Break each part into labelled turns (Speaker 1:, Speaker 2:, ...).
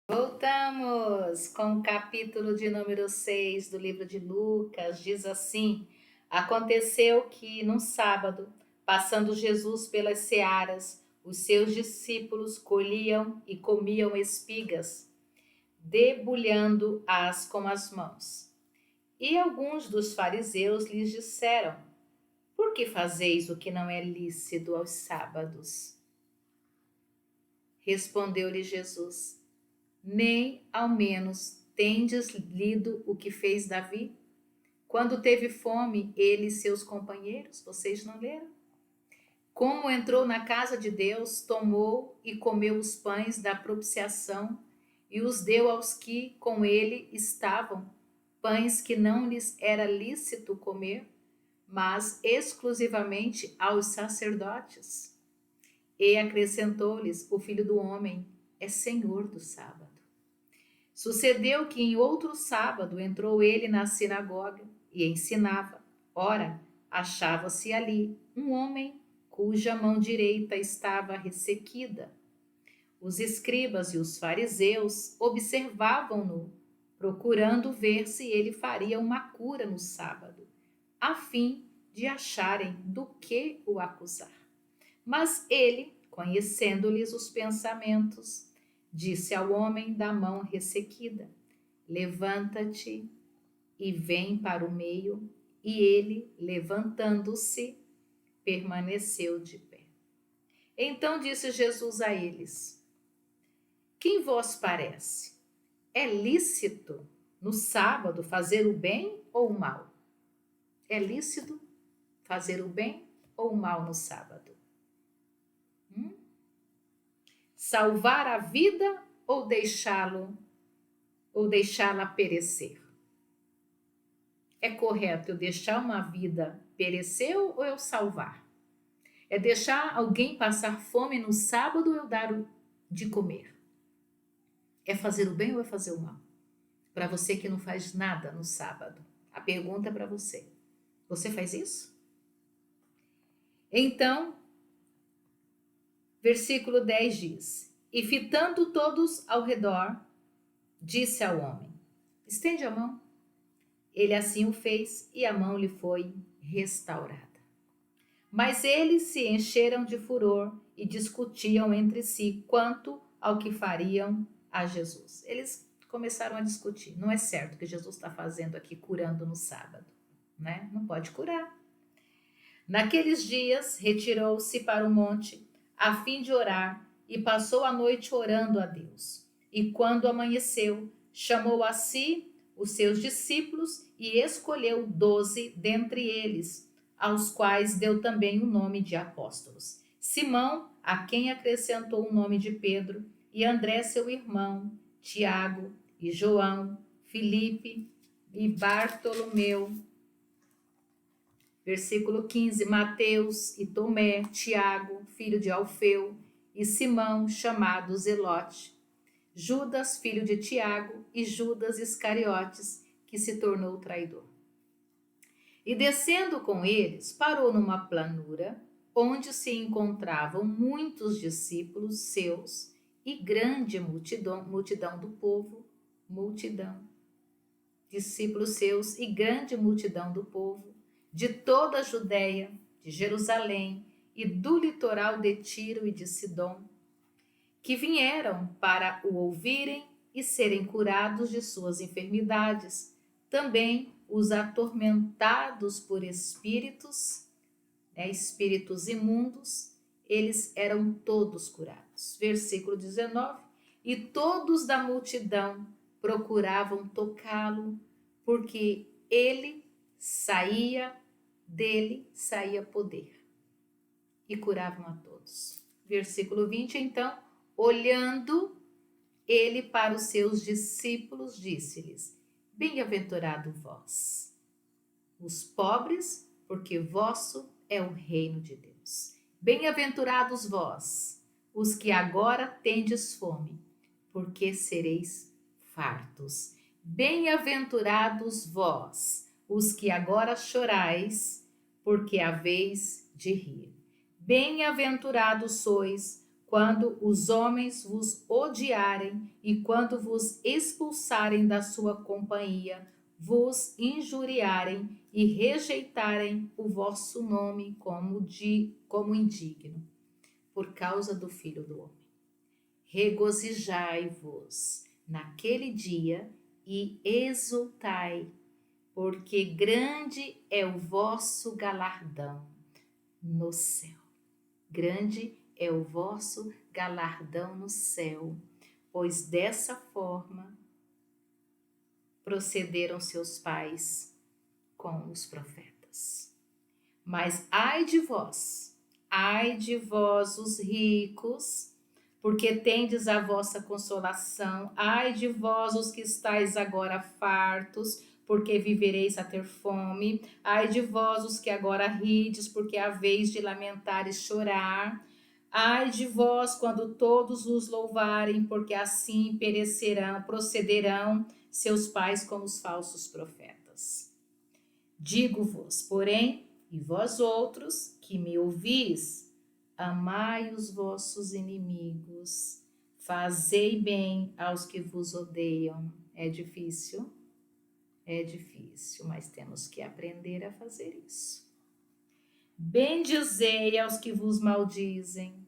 Speaker 1: Voltamos com o capítulo de número 6 do livro de Lucas. Diz assim: Aconteceu que, num sábado, passando Jesus pelas searas, os seus discípulos colhiam e comiam espigas, debulhando-as com as mãos. E alguns dos fariseus lhes disseram: Por que fazeis o que não é lícito aos sábados? Respondeu-lhe Jesus: Nem ao menos tendes lido o que fez Davi? Quando teve fome, ele e seus companheiros, vocês não leram? Como entrou na casa de Deus, tomou e comeu os pães da propiciação e os deu aos que com ele estavam, pães que não lhes era lícito comer, mas exclusivamente aos sacerdotes. E acrescentou-lhes: O Filho do Homem é Senhor do sábado. Sucedeu que em outro sábado entrou ele na sinagoga e ensinava. Ora, achava-se ali um homem cuja mão direita estava ressequida. Os escribas e os fariseus observavam-no, procurando ver se ele faria uma cura no sábado, a fim de acharem do que o acusar. Mas ele, conhecendo-lhes os pensamentos, disse ao homem da mão ressequida: Levanta-te e vem para o meio. E ele, levantando-se, permaneceu de pé. Então disse Jesus a eles: Quem vos parece? É lícito no sábado fazer o bem ou o mal? É lícito fazer o bem ou o mal no sábado? Salvar a vida ou deixá-la perecer? É correto eu deixar uma vida perecer ou eu salvar? É deixar alguém passar fome no sábado ou eu dar de comer? É fazer o bem ou é fazer o mal? Para você que não faz nada no sábado, a pergunta é para você: você faz isso? Então, versículo 10 diz: E fitando todos ao redor, disse ao homem: Estende a mão. Ele assim o fez e a mão lhe foi restaurada. Mas eles se encheram de furor e discutiam entre si quanto ao que fariam a Jesus. Eles começaram a discutir. Não é certo o que Jesus está fazendo aqui, curando no sábado, né? Não pode curar. Naqueles dias, retirou-se para o monte a fim de orar e passou a noite orando a Deus. E quando amanheceu, chamou a si os seus discípulos e escolheu 12 dentre eles, aos quais deu também o nome de apóstolos. Simão, a quem acrescentou o nome de Pedro, e André, seu irmão, Tiago e João, Filipe e Bartolomeu. Versículo 15, Mateus e Tomé, Tiago, filho de Alfeu, e Simão, chamado Zelote, Judas, filho de Tiago, e Judas Iscariotes, que se tornou traidor. E descendo com eles, parou numa planura, onde se encontravam muitos discípulos seus e grande multidão do povo, discípulos seus e grande multidão do povo, de toda a Judéia, de Jerusalém e do litoral de Tiro e de Sidom, que vieram para o ouvirem e serem curados de suas enfermidades. Também os atormentados por espíritos, espíritos imundos, eles eram todos curados. Versículo 19, e todos da multidão procuravam tocá-lo, porque dele saía poder, e curavam a todos. Versículo 20, então, olhando ele para os seus discípulos, disse-lhes: Bem-aventurado vós, os pobres, porque vosso é o reino de Deus. Bem-aventurados vós, os que agora tendes fome, porque sereis fartos. Bem-aventurados vós, os que agora chorais, porque haveis de rir. Bem-aventurados sois quando os homens vos odiarem e quando vos expulsarem da sua companhia, vos injuriarem e rejeitarem o vosso nome como indigno, por causa do Filho do Homem. Regozijai-vos naquele dia e exultai, porque grande é o vosso galardão no céu. Grande é o vosso galardão no céu, pois dessa forma procederam seus pais com os profetas. Mas ai de vós os ricos, porque tendes a vossa consolação. Ai de vós os que estáis agora fartos, porque vivereis a ter fome. Ai de vós os que agora rides, porque é a vez de lamentar e chorar. Ai de vós quando todos os louvarem, porque assim procederão seus pais como os falsos profetas. Digo-vos, porém, e vós outros que me ouvis, amai os vossos inimigos, fazei bem aos que vos odeiam. É difícil, mas temos que aprender a fazer isso. Bendizei aos que vos maldizem,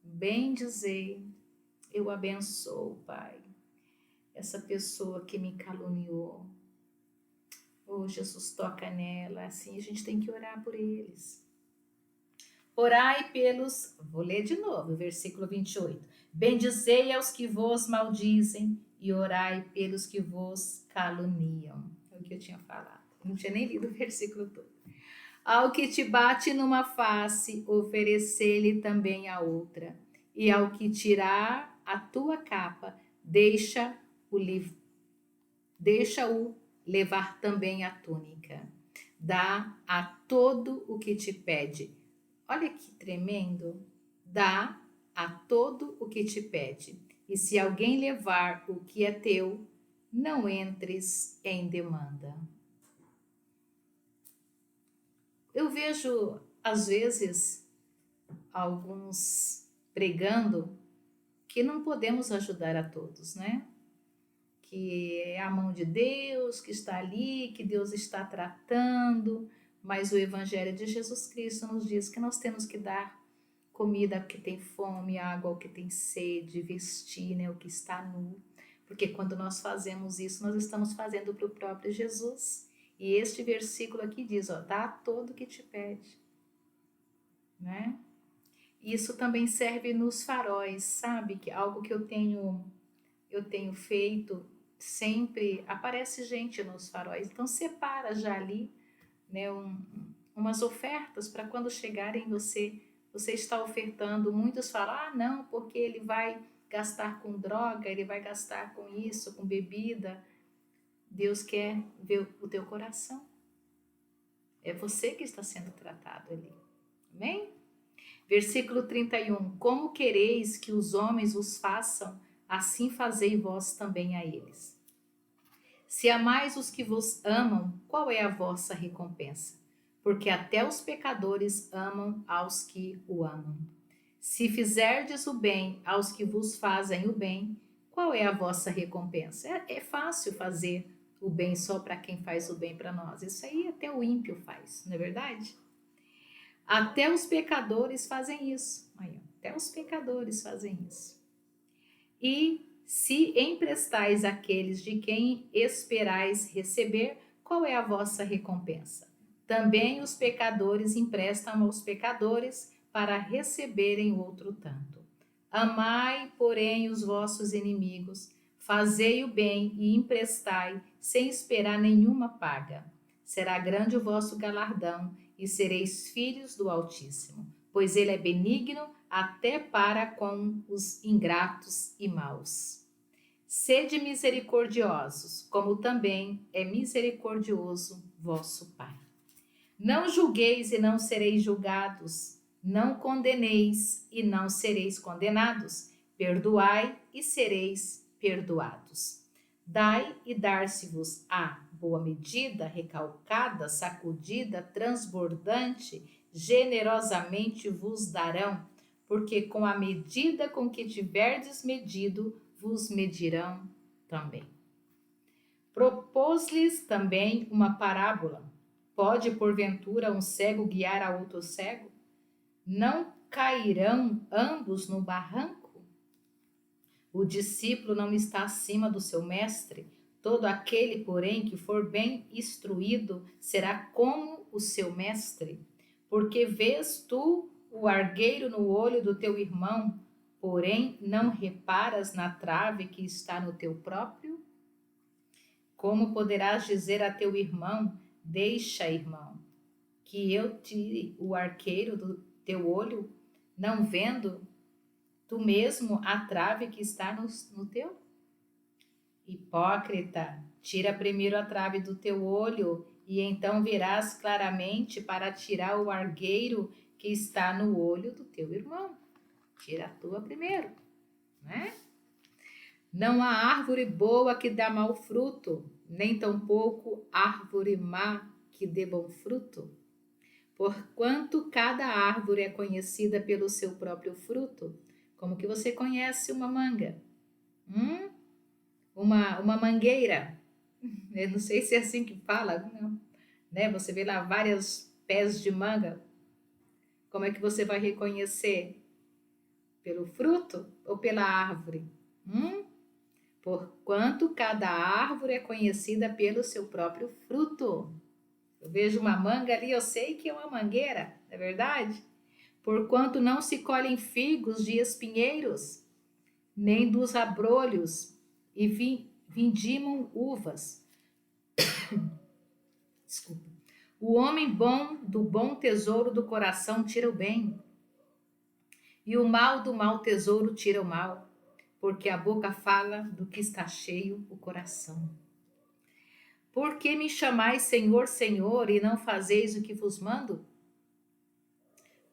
Speaker 1: bendizei, eu abençoo, Pai, essa pessoa que me caluniou. Oh, Jesus, toca nela, assim a gente tem que orar por eles. Orai pelos, vou ler de novo, versículo 28. Bendizei aos que vos maldizem e orai pelos que vos caluniam. É o que eu tinha falado, não tinha nem lido o versículo todo. Ao que te bate numa face, oferecer-lhe também a outra. E ao que tirar a tua capa, deixa-o levar também a túnica. Dá a todo o que te pede. Olha que tremendo. Dá a todo o que te pede. E se alguém levar o que é teu, não entres em demanda. Eu vejo, às vezes, alguns pregando que não podemos ajudar a todos, né? Que é a mão de Deus que está ali, que Deus está tratando, mas o Evangelho de Jesus Cristo nos diz que nós temos que dar comida ao que tem fome, água ao que tem sede, vestir, né, o que está nu, porque quando nós fazemos isso, nós estamos fazendo para o próprio Jesus. E este versículo aqui diz, ó, dá todo o que te pede, né? Isso também serve nos faróis, sabe? Que algo que eu tenho feito, sempre aparece gente nos faróis, então separa já ali, né, umas ofertas para quando chegarem você está ofertando. Muitos falam, não, porque ele vai gastar com droga, ele vai gastar com isso, com bebida. Deus quer ver o teu coração. É você que está sendo tratado ali. Amém? Versículo 31. Como quereis que os homens vos façam, assim fazei vós também a eles. Se amais os que vos amam, qual é a vossa recompensa? Porque até os pecadores amam aos que o amam. Se fizerdes o bem aos que vos fazem o bem, qual é a vossa recompensa? É fácil fazer o bem só para quem faz o bem para nós. Isso aí até o ímpio faz, não é verdade? Até os pecadores fazem isso. Até os pecadores fazem isso. E se emprestais àqueles de quem esperais receber, qual é a vossa recompensa? Também os pecadores emprestam aos pecadores para receberem outro tanto. Amai, porém, os vossos inimigos, fazei o bem e emprestai, sem esperar nenhuma paga. Será grande o vosso galardão, e sereis filhos do Altíssimo, pois ele é benigno até para com os ingratos e maus. Sede misericordiosos, como também é misericordioso vosso Pai. Não julgueis e não sereis julgados, não condeneis e não sereis condenados, perdoai e sereis perdoados. Dai e dar-se-vos a boa medida, recalcada, sacudida, transbordante, generosamente vos darão, porque com a medida com que tiverdes medido, vos medirão também. Propôs-lhes também uma parábola. Pode, porventura, um cego guiar a outro cego? Não cairão ambos no barranco? O discípulo não está acima do seu mestre. Todo aquele, porém, que for bem instruído, será como o seu mestre. Porque vês tu o argueiro no olho do teu irmão, porém não reparas na trave que está no teu próprio? Como poderás dizer a teu irmão: deixa, irmão, que eu tire o arqueiro do teu olho, não vendo tu mesmo a trave que está no teu? Hipócrita, tira primeiro a trave do teu olho, e então verás claramente para tirar o argueiro que está no olho do teu irmão. Tira a tua primeiro, né? Não há árvore boa que dá mau fruto, nem tampouco árvore má que dê bom fruto. Porquanto cada árvore é conhecida pelo seu próprio fruto. Como que você conhece uma manga? Uma mangueira. Eu não sei se é assim que fala, não, né? Você vê lá vários pés de manga. Como é que você vai reconhecer? Pelo fruto ou pela árvore? Porquanto cada árvore é conhecida pelo seu próprio fruto. Eu vejo uma manga ali, eu sei que é uma mangueira, não é verdade? Porquanto não se colhem figos de espinheiros, nem dos abrolhos, e vindimam uvas. Desculpa. O homem bom do bom tesouro do coração tira o bem, e o mal do mau tesouro tira o mal, porque a boca fala do que está cheio o coração. Por que me chamais Senhor, Senhor, e não fazeis o que vos mando?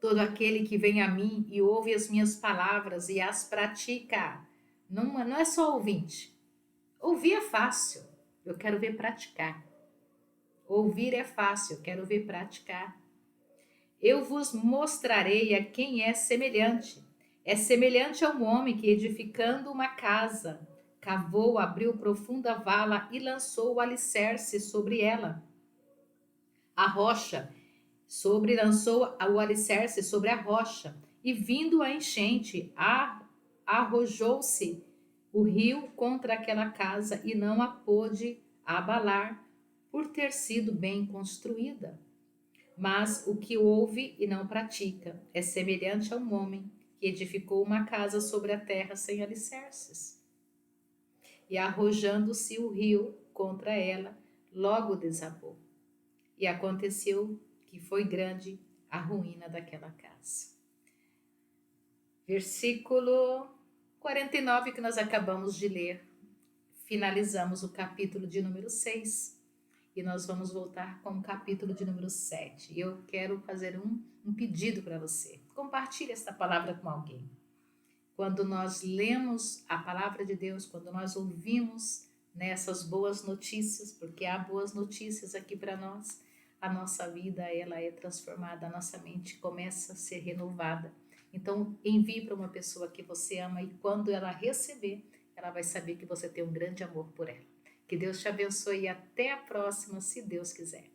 Speaker 1: Todo aquele que vem a mim e ouve as minhas palavras e as pratica, não é só ouvinte. Ouvir é fácil, eu quero ver praticar. Ouvir é fácil, eu quero ver praticar. Eu vos mostrarei a quem é semelhante. É semelhante a um homem que, edificando uma casa, cavou, abriu profunda vala e lançou o alicerce sobre ela. A rocha, lançou o alicerce sobre a rocha, e vindo a enchente, arrojou-se o rio contra aquela casa e não a pôde abalar, por ter sido bem construída. Mas o que ouve e não pratica é semelhante a um homem que edificou uma casa sobre a terra sem alicerces. E arrojando-se o rio contra ela, logo desabou. E aconteceu que foi grande a ruína daquela casa. Versículo 49 que nós acabamos de ler. Finalizamos o capítulo de número 6 e nós vamos voltar com o capítulo de número 7. E eu quero fazer um pedido para você. Compartilhe esta palavra com alguém. Quando nós lemos a palavra de Deus, quando nós ouvimos essas boas notícias, porque há boas notícias aqui para nós, a nossa vida ela é transformada, a nossa mente começa a ser renovada. Então envie para uma pessoa que você ama e quando ela receber, ela vai saber que você tem um grande amor por ela. Que Deus te abençoe e até a próxima, se Deus quiser.